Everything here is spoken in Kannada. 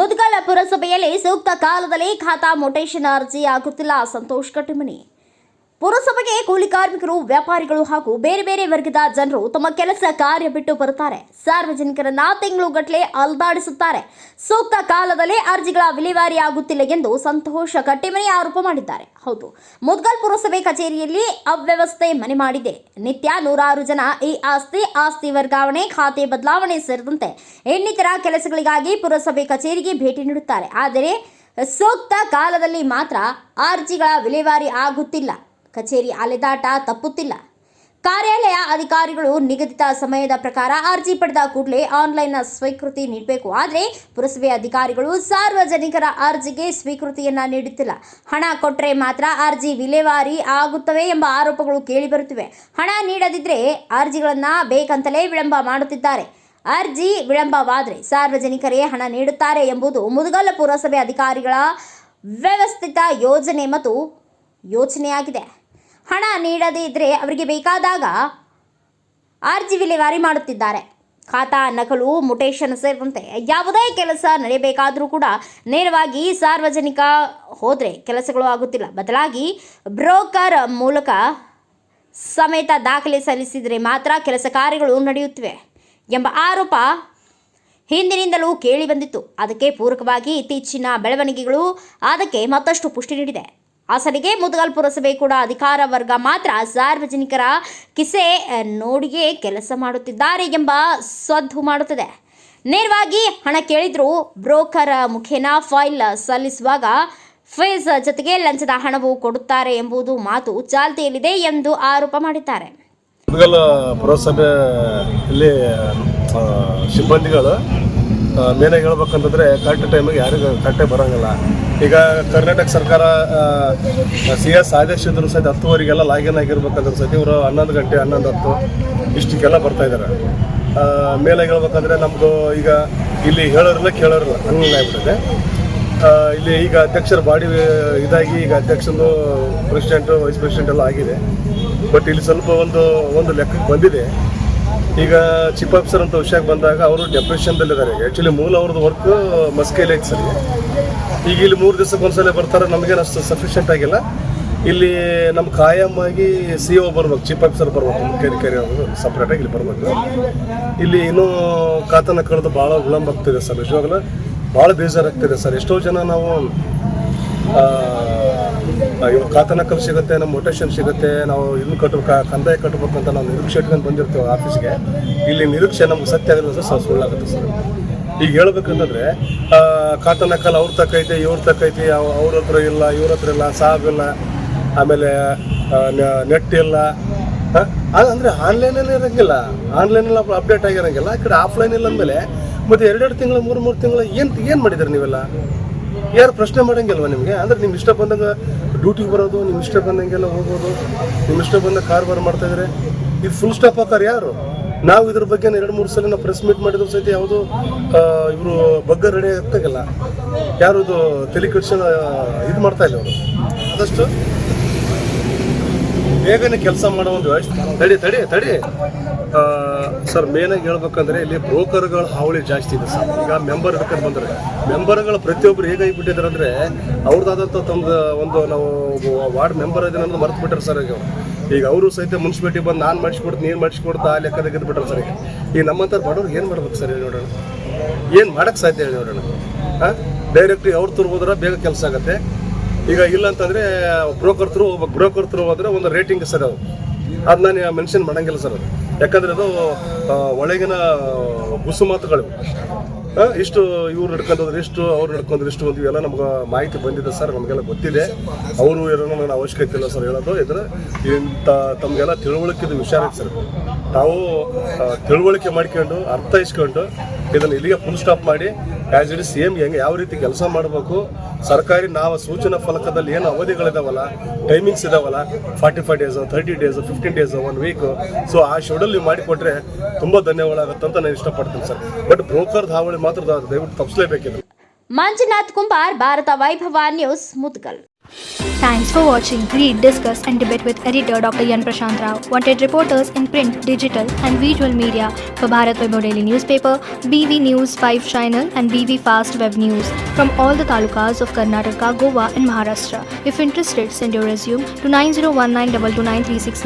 ಮುದಗಲ್ ಪುರಸಭೆಯಲ್ಲಿ ಸೂಕ್ತ ಕಾಲದಲ್ಲಿ ಖಾತಾ ಮೊಟೇಷನ್ ಅರ್ಜಿ ಆಗುತ್ತಿಲ್ಲ. ಸಂತೋಷ್ ಕಟ್ಟಿಮನಿ. ಪುರಸಭೆಗೆ ಕೂಲಿ ಕಾರ್ಮಿಕರು, ವ್ಯಾಪಾರಿಗಳು ಹಾಗೂ ಬೇರೆ ಬೇರೆ ವರ್ಗದ ಜನರು ತಮ್ಮ ಕೆಲಸ ಕಾರ್ಯ ಬಿಟ್ಟು ಬರುತ್ತಾರೆ. ಸಾರ್ವಜನಿಕರನ್ನ ತಿಂಗಳುಗಟ್ಟಲೆ ಅಲ್ದಾಡಿಸುತ್ತಾರೆ. ಸೂಕ್ತ ಕಾಲದಲ್ಲಿ ಅರ್ಜಿಗಳ ವಿಲೇವಾರಿ ಆಗುತ್ತಿಲ್ಲ ಎಂದು ಸಂತೋಷ್ ಕಟ್ಟಿಮನಿ ಆರೋಪ ಮಾಡಿದ್ದಾರೆ. ಹೌದು, ಮುದಗಲ್ ಪುರಸಭೆ ಕಚೇರಿಯಲ್ಲಿ ಅವ್ಯವಸ್ಥೆ ಮನೆ ಮಾಡಿದೆ. ನಿತ್ಯ ನೂರಾರು ಜನ ಈ ಆಸ್ತಿ ವರ್ಗಾವಣೆ, ಖಾತೆ ಬದಲಾವಣೆ ಸೇರಿದಂತೆ ಇನ್ನಿತರ ಕೆಲಸಗಳಿಗಾಗಿ ಪುರಸಭೆ ಕಚೇರಿಗೆ ಭೇಟಿ ನೀಡುತ್ತಾರೆ. ಆದರೆ ಸೂಕ್ತ ಕಾಲದಲ್ಲಿ ಮಾತ್ರ ಅರ್ಜಿಗಳ ವಿಲೇವಾರಿ ಆಗುತ್ತಿಲ್ಲ. ಕಚೇರಿ ಅಲೆದಾಟ ತಪ್ಪುತ್ತಿಲ್ಲ. ಕಾರ್ಯಾಲಯ ಅಧಿಕಾರಿಗಳು ನಿಗದಿತ ಸಮಯದ ಪ್ರಕಾರ ಅರ್ಜಿ ಪಡೆದ ಕೂಡಲೇ ಆನ್ಲೈನ್ ಸ್ವೀಕೃತಿ ನೀಡಬೇಕು. ಆದರೆ ಪುರಸಭೆ ಅಧಿಕಾರಿಗಳು ಸಾರ್ವಜನಿಕರ ಅರ್ಜಿಗೆ ಸ್ವೀಕೃತಿಯನ್ನ ನೀಡುತ್ತಿಲ್ಲ. ಹಣ ಕೊಟ್ಟರೆ ಮಾತ್ರ ಅರ್ಜಿ ವಿಲೇವಾರಿ ಆಗುತ್ತವೆ ಎಂಬ ಆರೋಪಗಳು ಕೇಳಿಬರುತ್ತಿವೆ. ಹಣ ನೀಡದಿದ್ದರೆ ಅರ್ಜಿಗಳನ್ನು ಬೇಕಂತಲೇ ವಿಳಂಬ ಮಾಡುತ್ತಿದ್ದಾರೆ. ಅರ್ಜಿ ವಿಳಂಬವಾದರೆ ಸಾರ್ವಜನಿಕರೇ ಹಣ ನೀಡುತ್ತಾರೆ ಎಂಬುದು ಮುದಗಲ್ ಪುರಸಭೆ ಅಧಿಕಾರಿಗಳ ವ್ಯವಸ್ಥಿತ ಯೋಜನೆ ಮತ್ತು ಯೋಚನೆಯಾಗಿದೆ. ಹಣ ನೀಡದೇ ಇದ್ದರೆ ಅವರಿಗೆ ಬೇಕಾದಾಗ ಅರ್ಜಿ ವಿಲೇವಾರಿ ಮಾಡುತ್ತಿದ್ದಾರೆ. ಖಾತಾ ನಕಲು, ಮುಟೇಷನ್ ಸೇರಿದಂತೆ ಯಾವುದೇ ಕೆಲಸ ನಡೆಯಬೇಕಾದರೂ ಕೂಡ ನೇರವಾಗಿ ಸಾರ್ವಜನಿಕ ಹೋದರೆ ಕೆಲಸಗಳು ಆಗುತ್ತಿಲ್ಲ. ಬದಲಾಗಿ ಬ್ರೋಕರ್ ಮೂಲಕ ಸಮೇತ ದಾಖಲೆ ಸಲ್ಲಿಸಿದರೆ ಮಾತ್ರ ಕೆಲಸ ಕಾರ್ಯಗಳು ನಡೆಯುತ್ತಿವೆ ಎಂಬ ಆರೋಪ ಹಿಂದಿನಿಂದಲೂ ಕೇಳಿಬಂದಿತ್ತು. ಅದಕ್ಕೆ ಪೂರಕವಾಗಿ ಇತ್ತೀಚಿನ ಬೆಳವಣಿಗೆಗಳು ಅದಕ್ಕೆ ಮತ್ತಷ್ಟು ಪುಷ್ಟಿ ನೀಡಿದೆ. ಅಸಲಿಗೆ ಮುದಗಲ್ ಪುರಸಭೆ ಕೂಡ ಅಧಿಕಾರ ವರ್ಗ ಮಾತ್ರ ಸಾರ್ವಜನಿಕರ ಕಿಸೆ ನೋಡಿಯೇ ಕೆಲಸ ಮಾಡುತ್ತಿದ್ದಾರೆ ಎಂಬ ಸದ್ದು ಮಾಡುತ್ತದೆ. ನೇರವಾಗಿ ಹಣ ಕೇಳಿದರೂ ಬ್ರೋಕರ್ ಮುಖೇನ ಫೈಲ್ ಸಲ್ಲಿಸುವಾಗ ಫೀಸ್ ಜೊತೆಗೆ ಲಂಚದ ಹಣವು ಕೊಡುತ್ತಾರೆ ಎಂಬುದು ಮಾತು ಚಾಲ್ತಿಯಲ್ಲಿದೆ ಎಂದು ಆರೋಪ ಮಾಡಿದ್ದಾರೆ. ಮುದಗಲ್ ಪುರಸಭೆಯಲ್ಲಿ ಸಿಬ್ಬಂದಿಗಳು ಮೇನಾಗಿ ಹೇಳ್ಬೇಕಂತಂದರೆ ಕರೆಕ್ಟ್ ಟೈಮಿಗೆ ಯಾರಿಗೂ ಕರೆಕ್ಟಾಗಿ ಬರೋಂಗಿಲ್ಲ. ಈಗ ಕರ್ನಾಟಕ ಸರ್ಕಾರ CS ಆದೇಶಿದ್ರು ಸಹಿತ 10ವರೆಗೆಲ್ಲ ಲಾಗಿನ್ ಆಗಿರ್ಬೇಕಂದ್ರೆ ಸಹಿತ ಇವರು 11 ಗಂಟೆ 11:10 ಇಷ್ಟಕ್ಕೆಲ್ಲ ಬರ್ತಾಯಿದ್ದಾರೆ. ಮೇಲಾಗಿ ಹೇಳ್ಬೇಕಂದ್ರೆ ನಮ್ಮದು ಈಗ ಇಲ್ಲಿ ಹೇಳೋರಿಲ್ಲ ಕೇಳೋರಿಲ್ಲ ಹಂಗಾಗ್ಬಿಟ್ಟಿದೆ. ಇಲ್ಲಿ ಈಗ ಅಧ್ಯಕ್ಷರ ಬಾಡಿ ಇದಾಗಿ ಈಗ ಅಧ್ಯಕ್ಷಂದು ಪ್ರೆಸಿಡೆಂಟು, ವೈಸ್ ಪ್ರೆಸಿಡೆಂಟ್ ಎಲ್ಲ ಆಗಿದೆ. ಬಟ್ ಇಲ್ಲಿ ಸ್ವಲ್ಪ ಒಂದು ಲೆಕ್ಕಕ್ಕೆ ಬಂದಿದೆ. ಈಗ ಚೀಫ್ ಆಫೀಸರ್ ಅಂತ ವಿಷಯಕ್ಕೆ ಬಂದಾಗ ಅವರು ಡೆಪ್ರೆಷನ್ದಲ್ಲಿದ್ದಾರೆ. ಆ್ಯಕ್ಚುಲಿ ಮೂಲ ಅವ್ರದ್ದು ವರ್ಕ್ ಮಸ್ಕೈಲಿ ಐತೆ ಸರಿ. ಈಗ ಇಲ್ಲಿ 3 ದಿವಸಕ್ಕೆ ಒಂದ್ಸಲ ಬರ್ತಾರೆ. ನಮಗೇನು ಅಷ್ಟು ಸಫಿಷಿಯೆಂಟ್ ಆಗಿಲ್ಲ. ಇಲ್ಲಿ ನಮ್ಮ ಕಾಯಮಾಗಿ CO ಬರ್ಬೇಕು, ಚೀಫ್ ಆಫೀಸರ್ ಬರ್ಬೇಕು, ಕೇರಿ ಅವರು ಸಪ್ರೇಟಾಗಿ ಇಲ್ಲಿ ಬರ್ಬೇಕು. ಇಲ್ಲಿ ಇನ್ನೂ ಖಾತನ ಕಳೆದು ಭಾಳ ವಿಳಂಬ ಆಗ್ತಿದೆ ಸರ್. ನಿಜವಾಗಲೂ ಭಾಳ ಬೇಜಾರಾಗ್ತಿದೆ ಸರ್. ಎಷ್ಟೋ ಜನ ನಾವು ಇವಾಗ ಖಾತಾ ನಕಲು ಸಿಗುತ್ತೆ, ನಮ್ಮ ಮೊಟೇಷನ್ ಸಿಗುತ್ತೆ, ನಾವು ಇದನ್ನು ಕಂದಾಯ ಕಟ್ಟಬೇಕಂತ ನಾವು ನಿರೀಕ್ಷೆ ಇಟ್ಕೊಂಡು ಬಂದಿರ್ತೀವಿ ಆಫೀಸ್ಗೆ. ಇಲ್ಲಿ ನಿರೀಕ್ಷೆ ನಮ್ಗೆ ಸತ್ಯ ಆಗುತ್ತೆ ಸರ್, ಸುಳ್ಳಾಗುತ್ತೆ ಸರ್. ಈಗ ಹೇಳ್ಬೇಕಂತಂದರೆ ಖಾತಾ ನಕಲು ಅವ್ರ ತಕ್ಕೈತಿ, ಇವ್ರ ತಕ್ಕೈತಿ, ಅವ್ರ ಹತ್ರ ಇಲ್ಲ, ಇವ್ರ ಹತ್ರ ಇಲ್ಲ, ಸಾಬ್ ಇಲ್ಲ, ಆಮೇಲೆ ನೆಟ್ ಇಲ್ಲ. ಅಂದರೆ ಆನ್ಲೈನಲ್ಲಿ ಇರೋಂಗಿಲ್ಲ, ಆನ್ಲೈನಲ್ಲಿ ಅಪ್ಡೇಟ್ ಆಗಿರೋಂಗಿಲ್ಲ. ಈ ಕಡೆ ಆಫ್ಲೈನ್ ಇಲ್ಲ ಅಂದಮೇಲೆ ಮತ್ತು 2 ತಿಂಗಳು 3 ತಿಂಗಳು ಏನು ಮಾಡಿದ್ದಾರೆ ನೀವೆಲ್ಲ? ಯಾರು ಪ್ರಶ್ನೆ ಮಾಡೋಂಗಿಲ್ವ ನಿಮಗೆ? ಅಂದರೆ ನಿಮ್ಮ ಇಷ್ಟ ಬಂದಂಗೆ ಡ್ಯೂಟಿಗೆ ಬರೋದು, ನಿಮ್ಮ ಇಷ್ಟ ಬಂದಂಗೆಲ್ಲ ಹೋಗೋದು, ನಿಮ್ಮ ಇಷ್ಟ ಬಂದ ಕಾರ್ಬಾರ್ ಮಾಡ್ತಾಯಿದ್ದಾರೆ. ಇದು ಫುಲ್ ಸ್ಟಾಪ್ ಹಾಕೋರು ಯಾರು? ನಾವು ಇದ್ರ ಬಗ್ಗೆ 2-3 ಸಲ ನಾವು ಪ್ರೆಸ್ ಮೀಟ್ ಮಾಡಿದ್ರು ಸಹಿತ ಯಾವುದು ಇವರು ಬಗ್ಗೆ ರೆಡಿ ಆಗ್ತಾಗಿಲ್ಲ. ಯಾರು ಇದು ತಲೆ ಕೆಡಿಸೋಣ ಇದು ಮಾಡ್ತಾಯಿಲ್ಲ ಅವರು. ಆದಷ್ಟು ಬೇಗನೆ ಕೆಲಸ ಮಾಡೋ ಒಂದು ವ್ಯವಸ್ಥೆ ತಡಿ ಸರ್. ಮೇನಾಗಿ ಹೇಳ್ಬೇಕಂದ್ರೆ ಇಲ್ಲಿ ಬ್ರೋಕರ್ಗಳ ಹಾವಳಿ ಜಾಸ್ತಿ ಇದೆ ಸರ್. ಈಗ ಮೆಂಬರ್ ಹಿಡ್ಕೊಂಡು ಬಂದರೆ ಮೆಂಬರ್ಗಳು ಪ್ರತಿಯೊಬ್ಬರು ಹೇಗಾಗಿಬಿಟ್ಟಿದ್ದಾರೆ ಅಂದರೆ ಅವ್ರದ್ದಾದಂಥ ಒಂದು ನಾವು ವಾರ್ಡ್ ಮೆಂಬರ್ ಇದೆ ಅನ್ನೋದು ಮರ್ತು ಬಿಟ್ಟರು ಸರ್. ಈಗ ಅವರು ಸಹಿತ ಮುನ್ಸಿಪಾಲಿಟಿ ಬಂದು ನಾನು ಮಾಡಿಸ್ಕೊಡ್ತು, ನೀನು ಮಾಡಿಸ್ಕೊಡ್ತಾ ಆ ಲೆಕ್ಕದಾಗ ಇದ್ಬಿಟ್ರು ಸರ್. ಈಗ ನಮ್ಮಂಥವ್ರು ಬಡವ್ರು ಏನು ಮಾಡ್ಬೇಕು ಸರ್ ಹೇಳಿ ನೋಡೋಣ? ಏನು ಮಾಡೋಕ್ಕೆ ಸಾಧ್ಯ ಹೇಳಿ ನೋಡೋಣ? ಡೈರೆಕ್ಟ್ರಿ ಅವ್ರ ಥ್ರೂ ಹೋದ್ರೆ ಬೇಗ ಕೆಲಸ ಆಗುತ್ತೆ. ಈಗ ಇಲ್ಲ ಅಂತಂದರೆ ಬ್ರೋಕರ್ ಥ್ರೂ ಹೋದರೆ ಒಂದು ರೇಟಿಂಗ್ ಸರ್, ಅದು ನಾನು ಮೆನ್ಷನ್ ಮಾಡೋಂಗಿಲ್ಲ ಸರ್. ಅದು ಯಾಕಂದರೆ ಅದು ಒಳಗಿನ ಗುಸು ಮಾತುಗಳು. ಇಷ್ಟು ಇವ್ರು ನಡ್ಕೊಂಡ್ರೆ ಇಷ್ಟು, ಅವ್ರು ನಡ್ಕೊಂಡ್ರೆ ಇಷ್ಟು ಒಂದು ಇವೆಲ್ಲ ನಮ್ಗೆ ಮಾಹಿತಿ ಬಂದಿದೆ ಸರ್. ನಮಗೆಲ್ಲ ಗೊತ್ತಿದೆ. ಅವರು ಏನೋ ನನಗೆ ಅವಶ್ಯಕತೆ ಇಲ್ಲ ಸರ್ ಹೇಳೋದು. ಇದ್ರೆ ಇಂಥ ತಮಗೆಲ್ಲ ತಿಳುವಳಿಕೆದು ವಿಚಾರ ಸರ್. ತಾವು ತಿಳುವಳಿಕೆ ಮಾಡ್ಕೊಂಡು ಅರ್ಥೈಸ್ಕೊಂಡು ಇದನ್ನು ಇಲ್ಲಿಗೆ ಫುಲ್ ಸ್ಟಾಪ್ ಮಾಡಿ ಆ್ಯಸ್ ಇಟ್ ಇಸ್ ಸೇಮ್ ಹೆಂಗೆ ಯಾವ ರೀತಿ ಕೆಲಸ ಮಾಡಬೇಕು. ಸರ್ಕಾರಿ ನಾವು ಸೂಚನಾ ಫಲಕದಲ್ಲಿ ಏನು ಅವಧಿಗಳಿದಾವಲ್ಲ, ಟೈಮಿಂಗ್ಸ್ ಇದಾವಲ್ಲ, 45 days, 30 days, 15 days, 1 week, so ಆ ಶೆಡ್ಯೂಲ್ ನೀವು ಮಾಡಿಕೊಟ್ರೆ ತುಂಬ ಧನ್ಯವಾದ ಅಂತ ನಾನು ಇಷ್ಟಪಡ್ತೀನಿ ಸರ್. ಬಟ್ ಬ್ರೋಕರ್ ಹಾವಳಿ ಮಾತ್ರ ದಯವಿಟ್ಟು ತಪ್ಪಿಸಲೇಬೇಕಿದೆ. ಮಂಜುನಾಥ್ ಕುಂಬಾರ್, ಭಾರತ ವೈಭವ news, Mudgal. Thanks for watching Read, Discuss and Debate with editor Dr. Yan Prashant Rao. Wanted reporters in print, digital and visual media for Bharat Vaibhav Daily Newspaper, BV News 5 Channel and BV Fast Web News from all the talukas of Karnataka, Goa and Maharashtra. If interested, send your resume to 9019229369